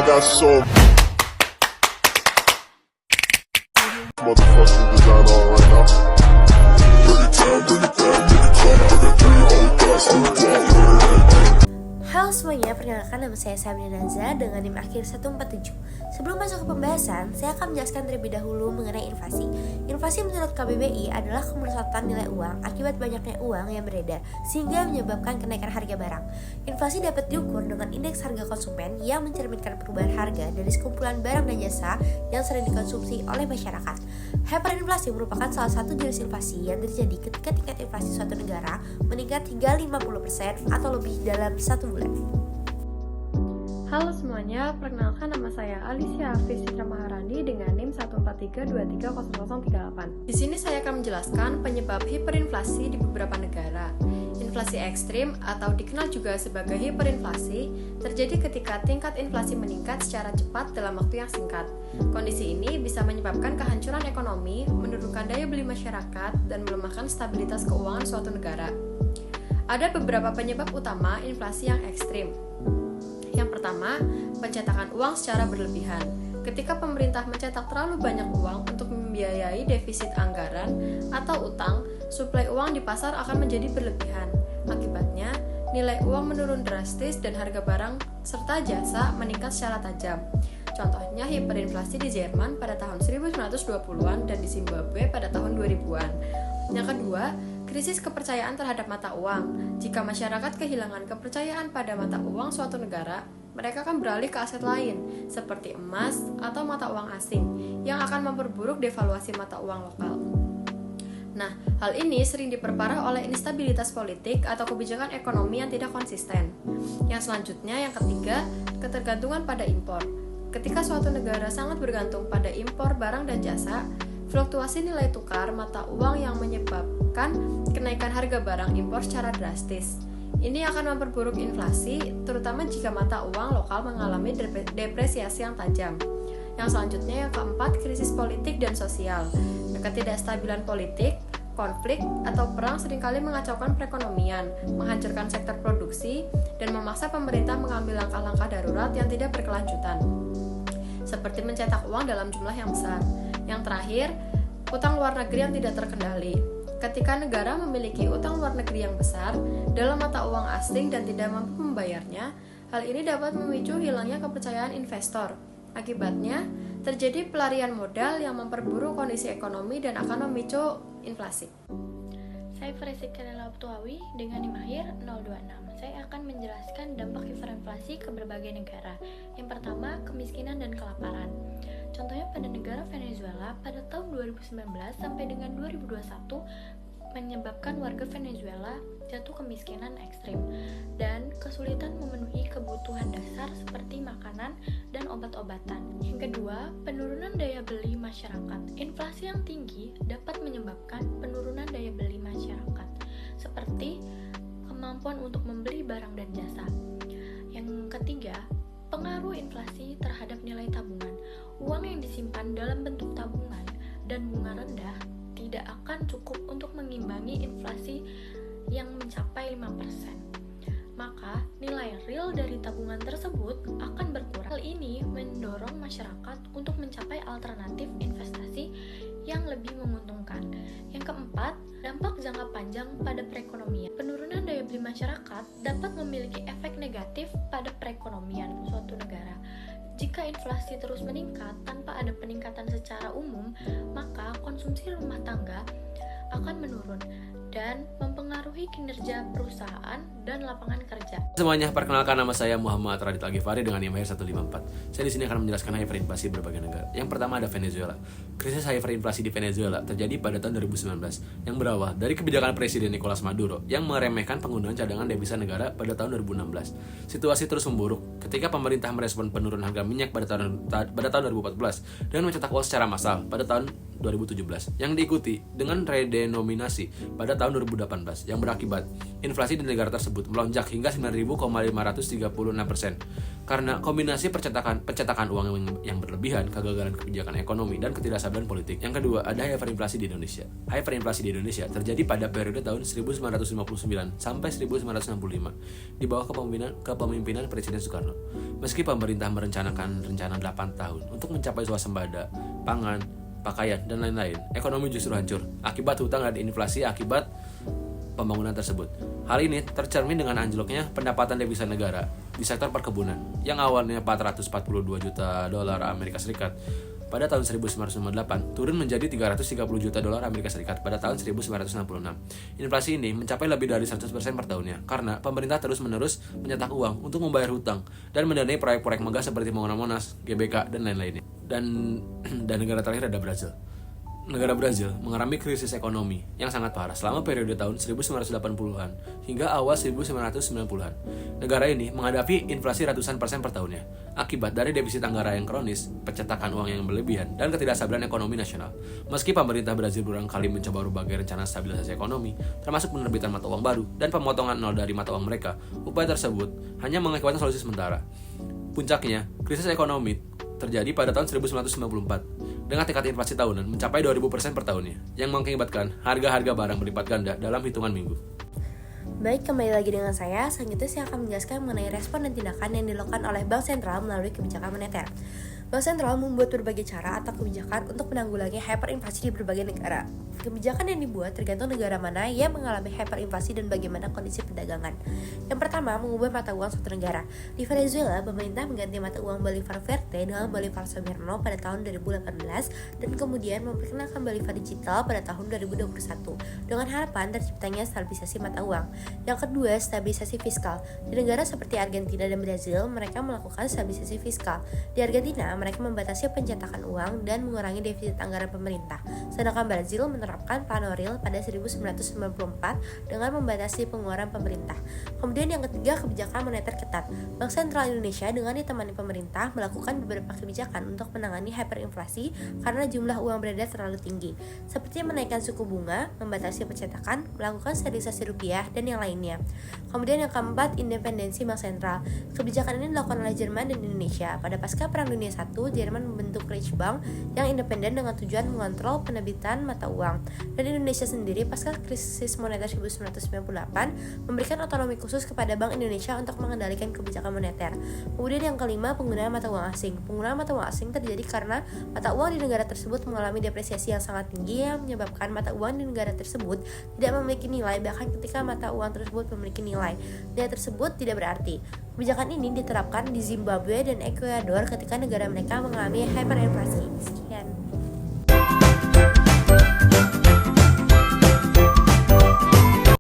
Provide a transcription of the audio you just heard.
got so motherfucking design on right now. Bring it down, bring it down, make it clap. I got 3 old guys on the wall. Halo semuanya, perkenalkan nama saya Sabrina Naza dengan NIM akhir 147. Sebelum masuk ke pembahasan, saya akan menjelaskan terlebih dahulu mengenai inflasi. Inflasi menurut KBBI adalah kemerosotan nilai uang akibat banyaknya uang yang beredar sehingga menyebabkan kenaikan harga barang. Inflasi dapat diukur dengan indeks harga konsumen yang mencerminkan perubahan harga dari sekumpulan barang dan jasa yang sering dikonsumsi oleh masyarakat. Hyperinflasi merupakan salah satu jenis inflasi yang terjadi ketika tingkat inflasi suatu negara meningkat hingga 50% atau lebih dalam 1 bulan. Halo semuanya, perkenalkan nama saya Alicia Hafiz Citra Maharani dengan NIM 143230038. Di sini saya akan menjelaskan penyebab hiperinflasi di beberapa negara. Inflasi ekstrim atau dikenal juga sebagai hiperinflasi terjadi ketika tingkat inflasi meningkat secara cepat dalam waktu yang singkat. Kondisi ini bisa menyebabkan kehancuran ekonomi, menurunkan daya beli masyarakat, dan melemahkan stabilitas keuangan suatu negara. Ada beberapa penyebab utama inflasi yang ekstrim. Yang pertama, pencetakan uang secara berlebihan. Ketika pemerintah mencetak terlalu banyak uang untuk membiayai defisit anggaran atau utang, suplai uang di pasar akan menjadi berlebihan. Akibatnya, nilai uang menurun drastis dan harga barang serta jasa meningkat secara tajam. Contohnya hiperinflasi di Jerman pada tahun 1920-an dan di Zimbabwe pada tahun 2000-an. Yang kedua, krisis kepercayaan terhadap mata uang. Jika masyarakat kehilangan kepercayaan pada mata uang suatu negara, mereka akan beralih ke aset lain, seperti emas atau mata uang asing, yang akan memperburuk devaluasi mata uang lokal. Nah, hal ini sering diperparah oleh instabilitas politik atau kebijakan ekonomi yang tidak konsisten. Yang selanjutnya, yang ketiga, ketergantungan pada impor. Ketika suatu negara sangat bergantung pada impor barang dan jasa, fluktuasi nilai tukar mata uang yang menyebabkan kenaikan harga barang impor secara drastis. Ini akan memperburuk inflasi, terutama jika mata uang lokal mengalami depresiasi yang tajam. Yang selanjutnya, yang keempat, krisis politik dan sosial. Ketidakstabilan politik, konflik, atau perang seringkali mengacaukan perekonomian, menghancurkan sektor produksi, dan memaksa pemerintah mengambil langkah-langkah darurat yang tidak berkelanjutan, seperti mencetak uang dalam jumlah yang besar. Yang terakhir, utang luar negeri yang tidak terkendali. Ketika negara memiliki utang luar negeri yang besar dalam mata uang asing dan tidak mampu membayarnya, hal ini dapat memicu hilangnya kepercayaan investor. Akibatnya, terjadi pelarian modal yang memperburuk kondisi ekonomi dan akan memicu inflasi. Saya Farisik Karela Abtuawi dengan NIM akhir 026. Saya akan menjelaskan dampak hiperinflasi ke berbagai negara. Yang pertama, kemiskinan dan kelaparan. Contohnya pada negara Venezuela pada tahun 2019 sampai dengan 2021 menyebabkan warga Venezuela jatuh kemiskinan ekstrim dan kesulitan memenuhi kebutuhan dasar seperti makanan dan obat-obatan. Yang kedua, penurunan daya beli masyarakat. Inflasi yang tinggi dapat menyebabkan penurunan daya beli masyarakat, seperti kemampuan untuk membeli barang dan jasa. Yang ketiga, pengaruh inflasi terhadap nilai tabungan. Uang yang disimpan dalam bentuk tabungan dan bunga rendah tidak akan cukup untuk mengimbangi inflasi yang mencapai 5%. Maka, nilai real dari tabungan tersebut akan berkurang. Hal ini mendorong masyarakat untuk mencapai alternatif investasi yang lebih menguntungkan. Yang keempat, dampak jangka panjang pada perekonomian. Penurunan daya beli masyarakat dapat memiliki efek negatif pada perekonomian suatu negara. Jika inflasi terus meningkat tanpa ada peningkatan secara umum, maka konsumsi rumah tangga akan menurun dan mempengaruhi kinerja perusahaan dan lapangan kerja. Semuanya, perkenalkan nama saya Muhammad Radit Al-Ghifari dengan NIM 154. Saya di sini akan menjelaskan hyperinflasi berbagai negara. Yang pertama ada Venezuela. Krisis hyperinflasi di Venezuela terjadi pada tahun 2019 yang berawal dari kebijakan Presiden Nicolas Maduro yang meremehkan penggunaan cadangan devisa negara pada tahun 2016. Situasi terus memburuk ketika pemerintah merespon penurunan harga minyak pada tahun 2014 dengan mencetak uang secara massal pada tahun 2017 yang diikuti dengan redenominasi pada tahun 2018 yang berakibat inflasi di negara tersebut melonjak hingga 9.536% karena kombinasi pencetakan uang yang berlebihan, kegagalan kebijakan ekonomi, dan ketidakstabilan politik. Yang kedua, ada hyperinflasi di Indonesia. Hyperinflasi di Indonesia terjadi pada periode tahun 1959 sampai 1965 di bawah kepemimpinan Presiden Soekarno. Meski pemerintah merencanakan rencana 8 tahun untuk mencapai swasembada, pangan, pakaian, dan lain-lain, ekonomi justru hancur akibat hutang dan inflasi akibat pembangunan tersebut. Hal ini tercermin dengan anjloknya pendapatan devisa negara di sektor perkebunan yang awalnya 442 juta dolar Amerika Serikat pada tahun 1998 turun menjadi 330 juta dolar Amerika Serikat pada tahun 1966. Inflasi ini mencapai lebih dari 100% per tahunnya karena pemerintah terus-menerus mencetak uang untuk membayar hutang dan mendanai proyek-proyek megah seperti pembangunan Monas, GBK, dan lain-lainnya. Dan negara terakhir ada Brazil. Negara Brazil mengalami krisis ekonomi yang sangat parah selama periode tahun 1980-an hingga awal 1990-an. Negara ini menghadapi inflasi ratusan persen per tahunnya akibat dari defisit anggaran yang kronis, pencetakan uang yang berlebihan, dan ketidakstabilan ekonomi nasional. Meski pemerintah Brazil berulang kali mencoba berbagai rencana stabilisasi ekonomi, termasuk penerbitan mata uang baru dan pemotongan nol dari mata uang mereka, upaya tersebut hanya mengakibatkan solusi sementara. Puncaknya, krisis ekonomi terjadi pada tahun 1994 dengan tingkat inflasi tahunan mencapai 2000% per tahunnya yang mengakibatkan harga-harga barang berlipat ganda dalam hitungan minggu. Baik, kembali lagi dengan saya. Selanjutnya saya akan menjelaskan mengenai respon dan tindakan yang dilakukan oleh Bank Sentral melalui kebijakan moneter. Bank Sentral membuat berbagai cara atau kebijakan untuk menanggulangi hyperinflasi di berbagai negara. Kebijakan yang dibuat tergantung negara mana yang mengalami hyperinflasi dan bagaimana kondisi perdagangan. Yang pertama, mengubah mata uang suatu negara. Di Venezuela, pemerintah mengganti mata uang Bolivar Verde dengan Bolivar Soekarno pada tahun 2018 dan kemudian memperkenalkan Bolivar digital pada tahun 2021 dengan harapan terciptanya stabilisasi mata uang. Yang kedua, stabilisasi fiskal. Di negara seperti Argentina dan Brazil, mereka melakukan stabilisasi fiskal. Di Argentina, mereka membatasi pencetakan uang dan mengurangi defisit anggaran pemerintah. Sedangkan Brazil menerapkan plano real pada 1994 dengan membatasi pengeluaran pemerintah. Kemudian yang ketiga, kebijakan moneter ketat. Bank Sentral Indonesia dengan ditemani pemerintah melakukan beberapa kebijakan untuk menangani hyperinflasi karena jumlah uang beredar terlalu tinggi, seperti menaikkan suku bunga, membatasi pencetakan, melakukan sterilisasi rupiah, dan yang lainnya. Kemudian yang keempat, independensi Bank Sentral. Kebijakan ini dilakukan oleh Jerman dan Indonesia. Pada pasca Perang Dunia I, Jerman membentuk Reichsbank yang independen dengan tujuan mengontrol penerbitan mata uang. Dan Indonesia sendiri pasca krisis moneter 1998 memberikan otonomi khusus kepada Bank Indonesia untuk mengendalikan kebijakan moneter. Kemudian yang kelima, penggunaan mata uang asing. Penggunaan mata uang asing terjadi karena mata uang di negara tersebut mengalami depresiasi yang sangat tinggi yang menyebabkan mata uang di negara tersebut tidak memiliki nilai, bahkan ketika mata uang tersebut memiliki nilai tersebut tidak berarti. Kebijakan ini diterapkan di Zimbabwe dan Ekuador ketika negara mereka mengalami hyperinflasi. Sekian.